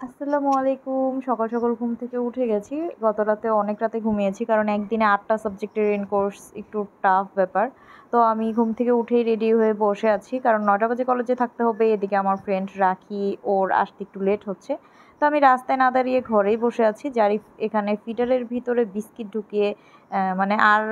আসসালামু আলাইকুম। সকাল, সকাল ঘুম থেকে উঠে গেছি। গত রাতে অনেক রাতে ঘুমিয়েছি। কারণ একদিনে ৮ টা সাবজেক্টের কোর্স একটু টাফ ব্যাপার। তো আমি ঘুম থেকে উঠেই রেডি হয়ে বসে আছি। কারণ ৯ টা বাজে কলেজে থাকতে হবে। এদিকে আমার ফ্রেন্ড রাখি, ওর আসতে একটু লেট হচ্ছে। তো আমি রাস্তায় না দাঁড়িয়ে ঘরেই বসে আছি। জারিফ এখানে ফিডারের ভিতরে বিস্কিট ঢুকিয়ে মানে আর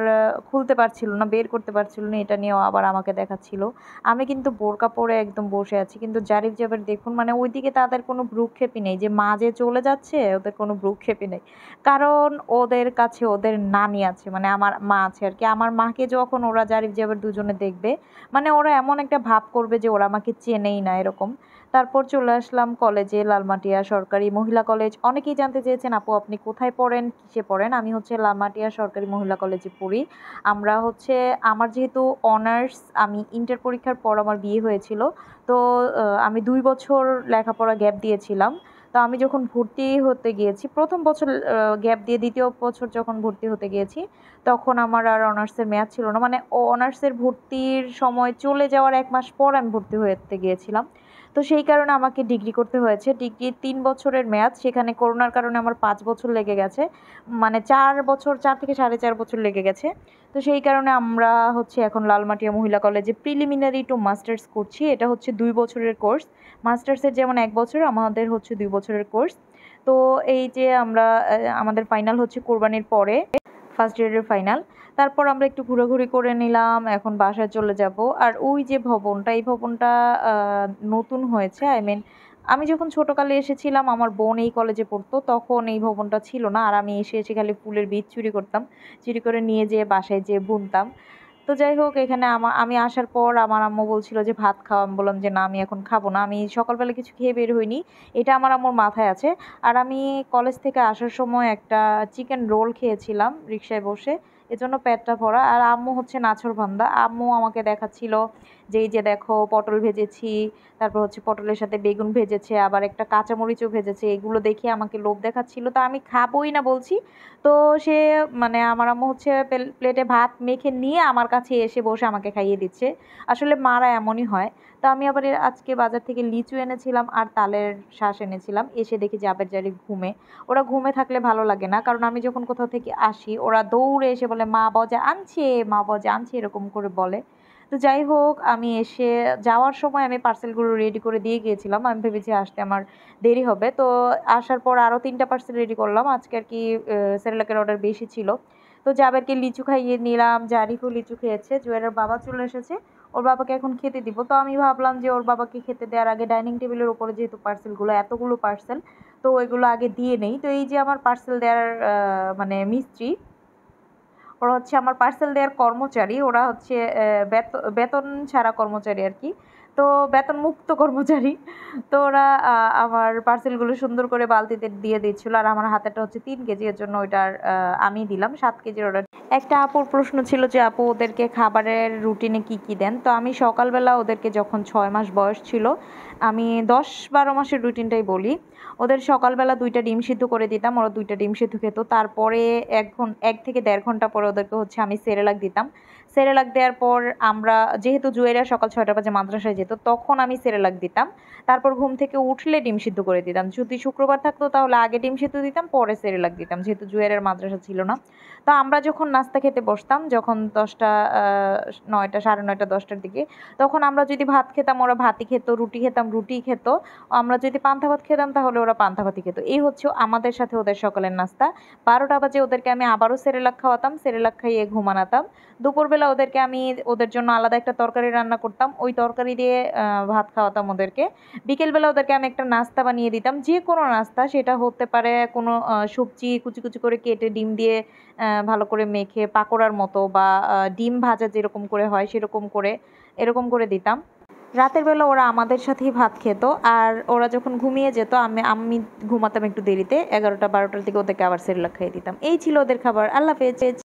খুলতে পারছিল না, বের করতে পারছিল না। এটা নিয়েও আবার আমাকে দেখাচ্ছিল। আমি কিন্তু বোরকা পরে একদম বসে আছি। কিন্তু জারিফ জাবের দেখুন মানে ওইদিকে তাদের কোনো ভ্রূক্ষেপই নেই যে মা যে চলে যাচ্ছে ওদের কোনো ভ্রূক্ষেপই নেই। কারণ ওদের কাছে ওদের নানি আছে মানে আমার মা আছে আরকি। আমার মাকে যখন ওরা জারিফ জাবের দুজনে দেখবে মানে ওরা এমন একটা ভাব করবে যে ওরা আমাকে চেনেই না এরকম। তারপর চলে আসলাম কলেজে লালমাটিয়া সরকারি মহিলা কলেজ। অনেকেই জানতে চেয়েছেন আপু আপনি কোথায় পড়েন, কিসে পড়েন? আমি হচ্ছে লালমাটিয়া সরকারি মহিলা কলেজে পড়ি। আমরা হচ্ছে আমার যেহেতু অনার্স আমি ইন্টার পরীক্ষার পর আমার বিয়ে হয়েছিল। তো আমি ২ বছর লেখাপড়া গ্যাপ দিয়েছিলাম। তো আমি যখন ভর্তি হতে গিয়েছি ১ম বছর গ্যাপ দিয়ে ২য় বছর যখন ভর্তি হতে গিয়েছি, তখন আমার আর অনার্সের মেয়াদ ছিল না। মানে অনার্সের ভর্তির সময় চলে যাওয়ার ১ মাস পর আমি ভর্তি হতে গিয়েছিলাম। তো সেই কারণে আমাকে ডিগ্রি করতে হয়েছে। ডিগ্রির ৩ বছরের মেয়াদ, সেখানে করোনার কারণে আমার ৫ বছর লেগে গেছে। মানে ৪ বছর ৪ থেকে ৪.৫ বছর লেগে গেছে। তো সেই কারণে আমরা হচ্ছে এখন লালমাটিয়া মহিলা কলেজে প্রিলিমিনারি টু মাস্টার্স করছি। এটা হচ্ছে ২ বছরের কোর্স। মাস্টার্সের যেমন ১ বছর, আমাদের হচ্ছে ২ বছরের কোর্স। তো এই যে আমরা আমাদের ফাইনাল হচ্ছে কোরবানির পরে, ফার্স্ট ইয়ারের ফাইনাল। তারপর আমরা একটু ঘোরাঘুরি করে নিলাম। এখন বাসায় চলে যাব। আর ওই যে ভবনটা, এই ভবনটা আ নতুন হয়েছে। আমি যখন ছোটকালে এসেছিলাম, আমার বোন এই কলেজে পড়তো, তখন এই ভবনটা ছিল না। আর আমি এসে খালি ফুলের বীজ চুরি করতাম। চুরি করে নিয়ে যেয়ে বাসায় যেয়ে বুনতাম। তো যাই হোক এখানে আমি আসার পর আমার আম্মু বলছিল যে ভাত খাও। আমি বললাম যে না আমি এখন খাবো না। আমি সকালবেলা কিছু খেয়ে বের হইনি। এটা আমার আম্মুর মাথায় আছে। আর আমি কলেজ থেকে আসার সময় একটা চিকেন রোল খেয়েছিলাম রিক্সায় বসে। এজন্য পেটটা ভরা। আর আম্মু হচ্ছে নাছোড়বান্দা। আম্মু আমাকে দেখাচ্ছিল যে এই যে দেখো পটল ভেজেছি, তারপর হচ্ছে পটলের সাথে বেগুন ভেজেছে, আবার একটা কাঁচামরিচও ভেজেছে। এগুলো দেখে আমাকে লোভ দেখাচ্ছিল। তো আমি খাবোই না বলছি। তো সে মানে আমার আম্মু হচ্ছে প্লেটে ভাত মেখে নিয়ে আমার কাছে এসে বসে আমাকে খাইয়ে দিচ্ছে। আসলে মারা এমনই হয়। তো আমি আবার আজকে বাজার থেকে লিচু এনেছিলাম আর তালের শাঁস এনেছিলাম। এসে দেখি যে আবের জারি ঘুমে। ওরা ঘুমে থাকলে ভালো লাগে না। কারণ আমি যখন কোথাও থেকে আসি ওরা দৌড়ে এসে বলে, "মা বজা আনছে, মা বজা আনছে" এরকম করে বলে। তো যাই হোক আমি এসে যাওয়ার সময় আমি পার্সেলগুলো রেডি করে দিয়ে গিয়েছিলাম। আমি ভেবেছি আসতে আমার দেরি হবে। তো আসার পর আরও ৩ টা পার্সেল রেডি করলাম। আজকে আরকি সেরেলাকের অর্ডার বেশি ছিল। তো জাবেরকে লিচু খাইয়ে নিলাম। জারিফও লিচু খেয়েছে। জুয়েলের বাবা চলে এসেছে। ওর বাবাকে এখন খেতে দিব। তো আমি ভাবলাম যে ওর বাবাকে খেতে দেওয়ার আগে ডাইনিং টেবিলের উপরে যেহেতু পার্সেলগুলো এতগুলো পার্সেল, তো এগুলো আগে দিয়ে নেই। তো এই যে আমার পার্সেল দেওয়ার মানে মিস্ত্রি, ওরা হচ্ছে আমার পার্সেল দেওয়ার কর্মচারী। ওরা হচ্ছে বেতন ছাড়া কর্মচারী আরকি। তো বেতনমুক্ত কর্মচারী। তো ওরা আমার পার্সেলগুলো সুন্দর করে বালতিতে দিয়ে দিচ্ছিল। আর আমার হাতেরটা হচ্ছে ৩ কেজি, এর জন্য ওইটার আমিই দিলাম ৭ কেজির অর্ডার। একটা আপুর প্রশ্ন ছিল যে আপু ওদেরকে খাবারের রুটিনে কি, কি দেন? তো আমি সকালবেলা ওদেরকে যখন ৬ মাস বয়স ছিল, আমি ১০-১২ মাসের রুটিনটাই বলি। ওদের সকালবেলা ২ টা ডিম সিদ্ধ করে দিতাম। ওরা ২ টা ডিম সিদ্ধ খেত। তারপরে ১ থেকে ১.৫ ঘন্টা পরে ওদেরকে হচ্ছে আমি সেরেলাক দিতাম। সেরেলাক দেওয়ার পর আমরা যেহেতু জুয়েরিয়া সকাল ৬টা বাজে মাদ্রাসায় যেত, তখন আমি সেরেলাক দিতাম। তারপর ঘুম থেকে উঠলে ডিম সিদ্ধ করে দিতাম। যদি শুক্রবার থাকতো তাহলে আগে ডিম সিদ্ধ দিতাম, পরে সেরেলাক দিতাম। যেহেতু জুয়েরিয়ার মাদ্রাসা ছিল না। তো আমরা যখন নাস্তা খেতে বসতাম, যখন ১০টা ৯টা ৯:৩০ ১০টার দিকে, তখন আমরা যদি ভাত খেতাম ওরা ভাতই খেত, রুটি খেতাম রুটিই খেত। আমরা যদি পান্তা ভাত খেতাম তাহলে ওরা পান্তা ভাতই খেত। এই হচ্ছে আমাদের সাথে ওদের সকালের নাস্তা। ১২টা বাজে ওদেরকে আমি আবারও সেরেলাক খাওয়াতাম, সেরেলাক খাইয়ে ঘুমানাতাম। দুপুরবেলা ওদেরকে আমি ওদের জন্য আলাদা একটা তরকারি রান্না করতাম। ওই তরকারি দিয়ে ভাত খাওয়াতাম ওদেরকে। বিকেলবেলা ওদেরকে আমি একটা নাস্তা বানিয়ে দিতাম। যেকোনো নাস্তা, সেটা হতে পারে কোনো সবজি কুচি, কুচি করে কেটে ডিম দিয়ে ভালো করে মেখে পাকোড়ার মতো বা ডিম ভাজা যেরকম করে হয় সেরকম করে, এরকম করে দিতাম। রাতের বেলা ওরা আমাদের সাথেই ভাত খেত। আর ওরা যখন ঘুমিয়ে যেত আমি ঘুমাতাম একটু দেরিতে। ১১টা ১২টার দিকে ওদেরকে আবার সেরেলাক খাইয়ে দিতাম। এই ছিল ওদের খাবার। আল্লাহ হাফেজ।